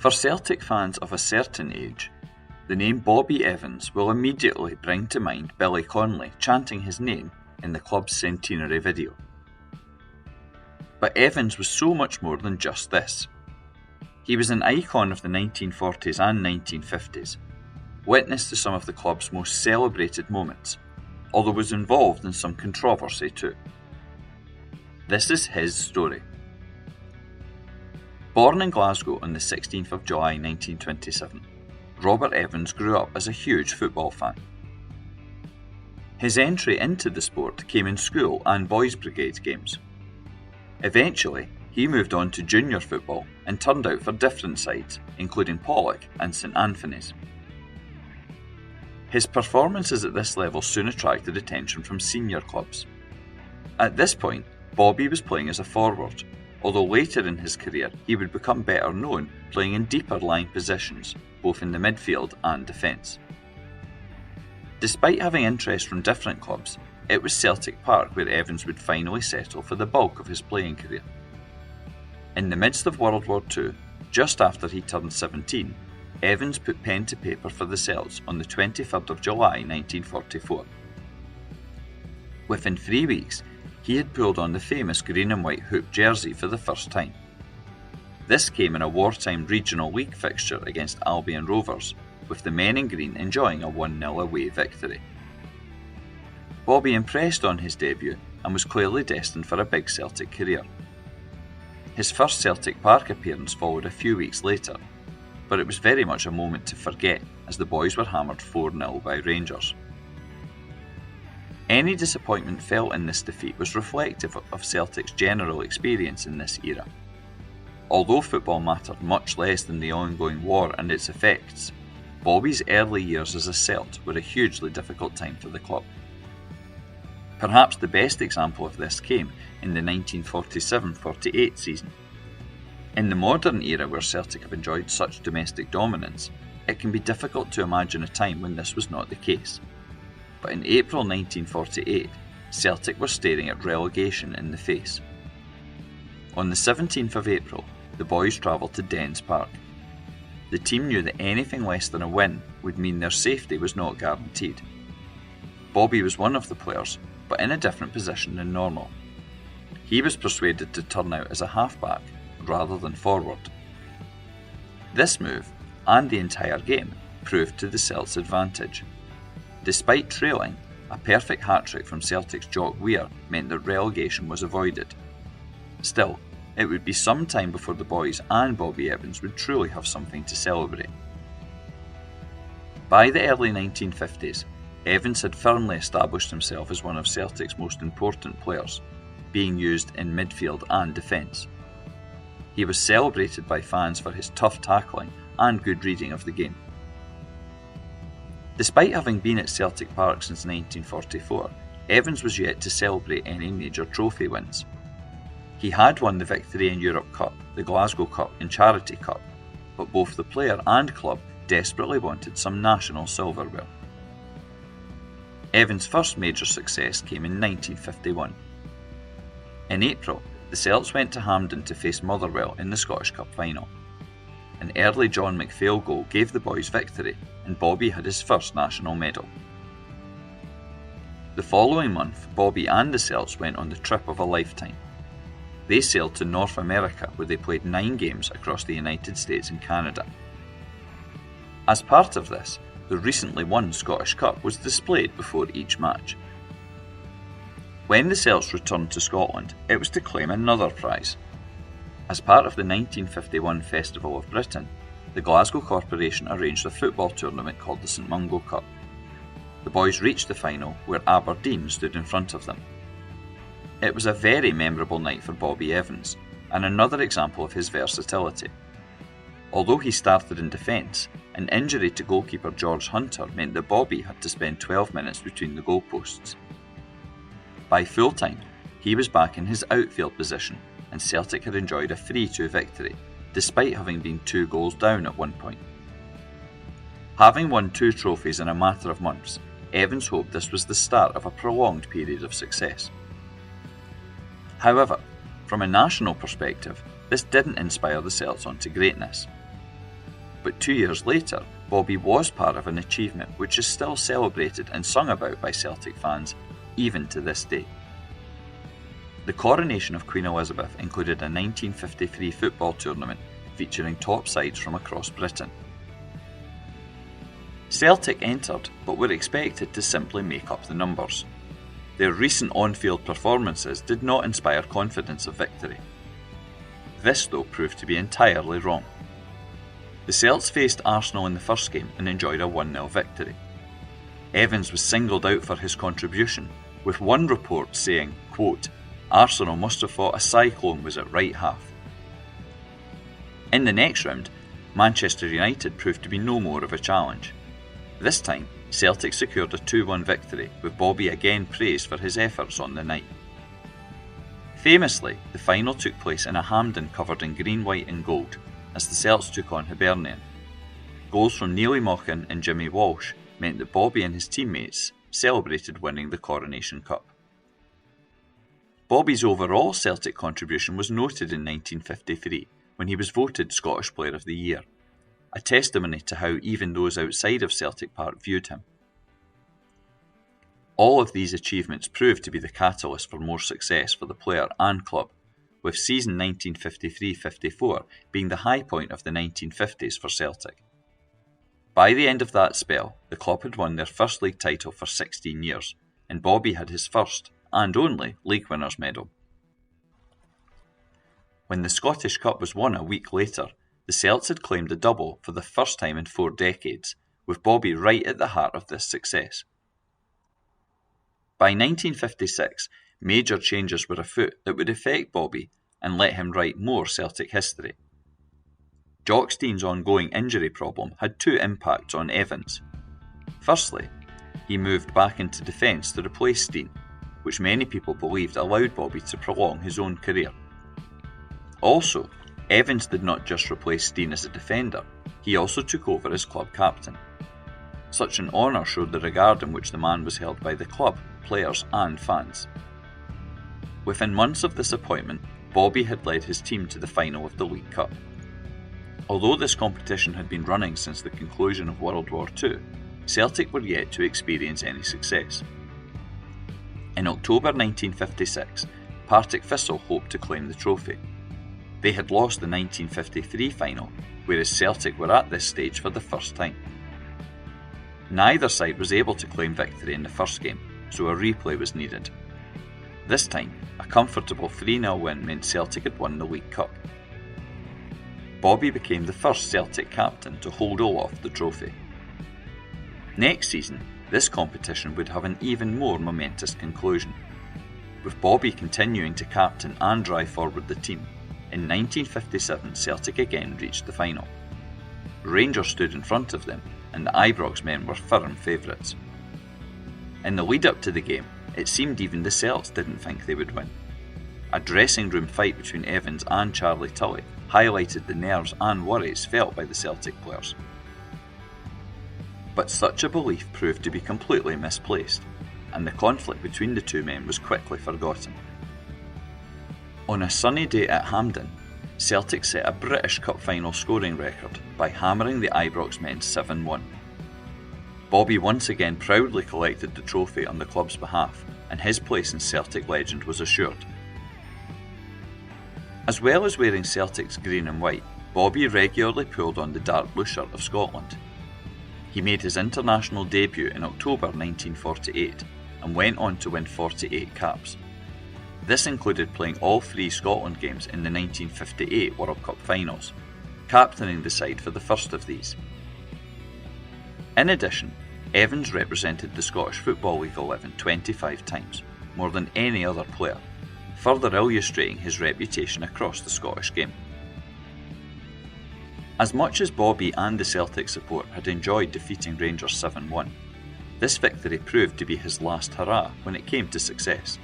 For Celtic fans of a certain age, the name Bobby Evans will immediately bring to mind Billy Connolly chanting his name in the club's centenary video. But Evans was so much more than just this. He was an icon of the 1940s and 1950s, witness to some of the club's most celebrated moments, although was involved in some controversy too. This is his story. Born in Glasgow on the 16th of July 1927, Robert Evans grew up as a huge football fan. His entry into the sport came in school and boys' brigade games. Eventually, he moved on to junior football and turned out for different sides, including Pollock and St Anthony's. His performances at this level soon attracted attention from senior clubs. At this point, Bobby was playing as a forward, although later in his career he would become better known playing in deeper lying positions, both in the midfield and defence. Despite having interest from different clubs, it was Celtic Park where Evans would finally settle for the bulk of his playing career. In the midst of World War II, just after he turned 17, Evans put pen to paper for the Celts on the 23rd of July 1944. Within 3 weeks, he had pulled on the famous green and white hoop jersey for the first time. This came in a wartime regional league fixture against Albion Rovers, with the men in green enjoying a 1-0 away victory. Bobby impressed on his debut and was clearly destined for a big Celtic career. His first Celtic Park appearance followed a few weeks later, but it was very much a moment to forget as the boys were hammered 4-0 by Rangers. Any disappointment felt in this defeat was reflective of Celtic's general experience in this era. Although football mattered much less than the ongoing war and its effects, Bobby's early years as a Celt were a hugely difficult time for the club. Perhaps the best example of this came in the 1947-48 season. In the modern era where Celtic have enjoyed such domestic dominance, it can be difficult to imagine a time when this was not the case. But in April 1948, Celtic were staring at relegation in the face. On the 17th of April, the boys travelled to Dens Park. The team knew that anything less than a win would mean their safety was not guaranteed. Bobby was one of the players, but in a different position than normal. He was persuaded to turn out as a half-back rather than forward. This move, and the entire game, proved to the Celts' advantage. Despite trailing, a perfect hat-trick from Celtic's Jock Weir meant that relegation was avoided. Still, it would be some time before the boys and Bobby Evans would truly have something to celebrate. By the early 1950s, Evans had firmly established himself as one of Celtic's most important players, being used in midfield and defence. He was celebrated by fans for his tough tackling and good reading of the game. Despite having been at Celtic Park since 1944, Evans was yet to celebrate any major trophy wins. He had won the Victory in Europe Cup, the Glasgow Cup and Charity Cup, but both the player and club desperately wanted some national silverware. Evans' first major success came in 1951. In April, the Celts went to Hampden to face Motherwell in the Scottish Cup final. An early John McPhail goal gave the boys victory, and Bobby had his first national medal. The following month, Bobby and the Celts went on the trip of a lifetime. They sailed to North America, where they played 9 games across the United States and Canada. As part of this, the recently won Scottish Cup was displayed before each match. When the Celts returned to Scotland, it was to claim another prize. As part of the 1951 Festival of Britain, the Glasgow Corporation arranged a football tournament called the St Mungo Cup. The boys reached the final, where Aberdeen stood in front of them. It was a very memorable night for Bobby Evans, and another example of his versatility. Although he started in defence, an injury to goalkeeper George Hunter meant that Bobby had to spend 12 minutes between the goalposts. By full-time, he was back in his outfield position, and Celtic had enjoyed a 3-2 victory, despite having been 2 goals down at one point. Having won 2 trophies in a matter of months, Evans hoped this was the start of a prolonged period of success. However, from a national perspective, this didn't inspire the Celts onto greatness. But 2 years later, Bobby was part of an achievement which is still celebrated and sung about by Celtic fans even to this day. The coronation of Queen Elizabeth included a 1953 football tournament featuring top sides from across Britain. Celtic entered, but were expected to simply make up the numbers. Their recent on-field performances did not inspire confidence of victory. This, though, proved to be entirely wrong. The Celts faced Arsenal in the first game and enjoyed a 1-0 victory. Evans was singled out for his contribution, with one report saying, quote, "Arsenal must have thought a cyclone was at right half." In the next round, Manchester United proved to be no more of a challenge. This time, Celtic secured a 2-1 victory, with Bobby again praised for his efforts on the night. Famously, the final took place in a Hampden covered in green, white and gold, as the Celts took on Hibernian. Goals from Neil Mochan and Jimmy Walsh meant that Bobby and his teammates celebrated winning the Coronation Cup. Bobby's overall Celtic contribution was noted in 1953 when he was voted Scottish Player of the Year, a testimony to how even those outside of Celtic Park viewed him. All of these achievements proved to be the catalyst for more success for the player and club, with season 1953-54 being the high point of the 1950s for Celtic. By the end of that spell, the club had won their first league title for 16 years, and Bobby had his first, and only, league winners' medal. When the Scottish Cup was won a week later, the Celts had claimed a double for the first time in 4 decades, with Bobby right at the heart of this success. By 1956, major changes were afoot that would affect Bobby and let him write more Celtic history. Jock Stein's ongoing injury problem had 2 impacts on Evans. Firstly, he moved back into defence to replace Stein, which many people believed allowed Bobby to prolong his own career. Also, Evans did not just replace Stein as a defender, he also took over as club captain. Such an honour showed the regard in which the man was held by the club, players and fans. Within months of this appointment, Bobby had led his team to the final of the League Cup. Although this competition had been running since the conclusion of World War II, Celtic were yet to experience any success. In October 1956, Partick Thistle hoped to claim the trophy. They had lost the 1953 final, whereas Celtic were at this stage for the first time. Neither side was able to claim victory in the first game, so a replay was needed. This time, a comfortable 3-0 win meant Celtic had won the League Cup. Bobby became the first Celtic captain to hold aloft the trophy. Next season, this competition would have an even more momentous conclusion, with Bobby continuing to captain and drive forward the team. In 1957, Celtic again reached the final. Rangers stood in front of them, and the Ibrox men were firm favourites. In the lead-up to the game, it seemed even the Celts didn't think they would win. A dressing room fight between Evans and Charlie Tully highlighted the nerves and worries felt by the Celtic players. But such a belief proved to be completely misplaced, and the conflict between the two men was quickly forgotten. On a sunny day at Hampden, Celtic set a British Cup final scoring record by hammering the Ibrox men 7-1. Bobby once again proudly collected the trophy on the club's behalf, and his place in Celtic legend was assured. As well as wearing Celtic's green and white, Bobby regularly pulled on the dark blue shirt of Scotland. He made his international debut in October 1948 and went on to win 48 caps. This included playing all 3 Scotland games in the 1958 World Cup finals, captaining the side for the first of these. In addition, Evans represented the Scottish Football League 11 25 times, more than any other player, further illustrating his reputation across the Scottish game. As much as Bobby and the Celtic support had enjoyed defeating Rangers 7-1, this victory proved to be his last hurrah when it came to success.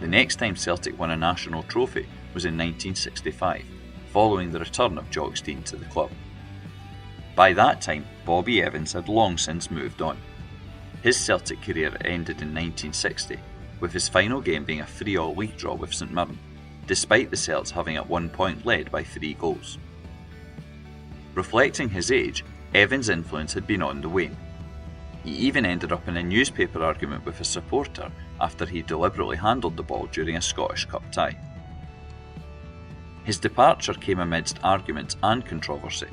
The next time Celtic won a national trophy was in 1965, following the return of Jock Stein to the club. By that time, Bobby Evans had long since moved on. His Celtic career ended in 1960, with his final game being a 3-3 league draw with St Mirren, despite the Celts having at one point led by 3 goals. Reflecting his age, Evans' influence had been on the wane. He even ended up in a newspaper argument with a supporter after he deliberately handled the ball during a Scottish Cup tie. His departure came amidst arguments and controversy.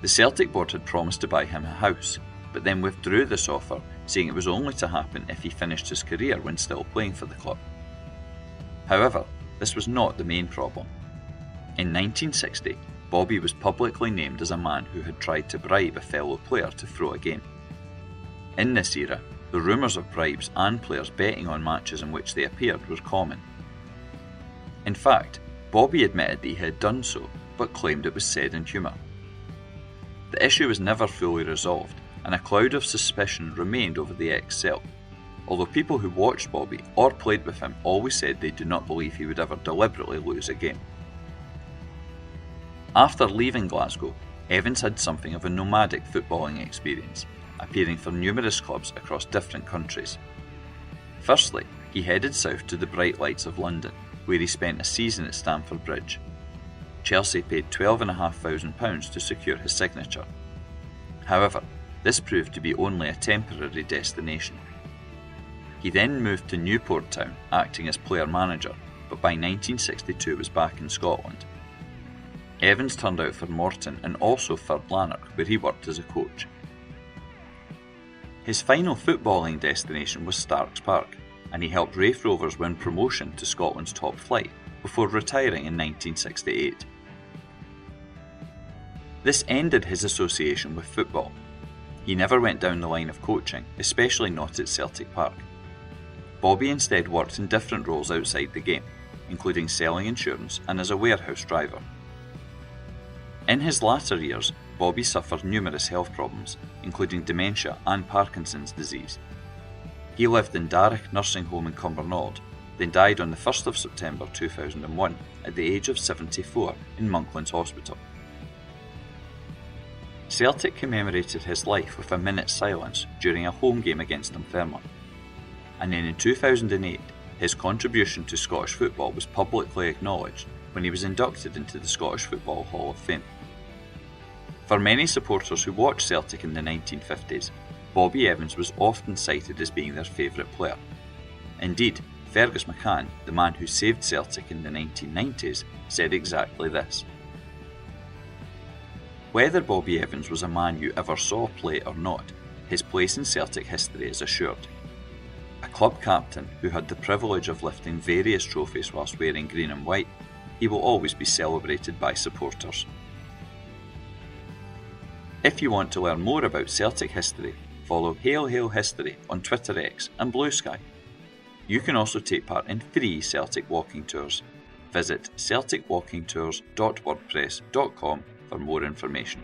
The Celtic board had promised to buy him a house, but then withdrew this offer, saying it was only to happen if he finished his career when still playing for the club. However, this was not the main problem. In 1960, Bobby was publicly named as a man who had tried to bribe a fellow player to throw a game. In this era, the rumours of bribes and players betting on matches in which they appeared were common. In fact, Bobby admitted that he had done so, but claimed it was said in humour. The issue was never fully resolved, and a cloud of suspicion remained over the ex-Celt, although people who watched Bobby or played with him always said they do not believe he would ever deliberately lose a game. After leaving Glasgow, Evans had something of a nomadic footballing experience, appearing for numerous clubs across different countries. Firstly, he headed south to the bright lights of London, where he spent a season at Stamford Bridge. Chelsea paid £12,500 to secure his signature. However, this proved to be only a temporary destination. He then moved to Newport Town, acting as player-manager, but by 1962 was back in Scotland. Evans turned out for Morton and also for Lanark, where he worked as a coach. His final footballing destination was Starks Park, and he helped Raith Rovers win promotion to Scotland's top flight before retiring in 1968. This ended his association with football. He never went down the line of coaching, especially not at Celtic Park. Bobby instead worked in different roles outside the game, including selling insurance and as a warehouse driver. In his latter years, Bobby suffered numerous health problems, including dementia and Parkinson's disease. He lived in Darragh Nursing Home in Cumbernauld, then died on the 1st of September 2001 at the age of 74 in Monklands Hospital. Celtic commemorated his life with a minute's silence during a home game against Dunfermline. And then in 2008, his contribution to Scottish football was publicly acknowledged when he was inducted into the Scottish Football Hall of Fame. For many supporters who watched Celtic in the 1950s, Bobby Evans was often cited as being their favourite player. Indeed, Fergus McCann, the man who saved Celtic in the 1990s, said exactly this. Whether Bobby Evans was a man you ever saw play or not, his place in Celtic history is assured. A club captain who had the privilege of lifting various trophies whilst wearing green and white, he will always be celebrated by supporters. If you want to learn more about Celtic history, follow Hail Hail History on Twitter X and Blue Sky. You can also take part in free Celtic walking tours. Visit celticwalkingtours.wordpress.com for more information.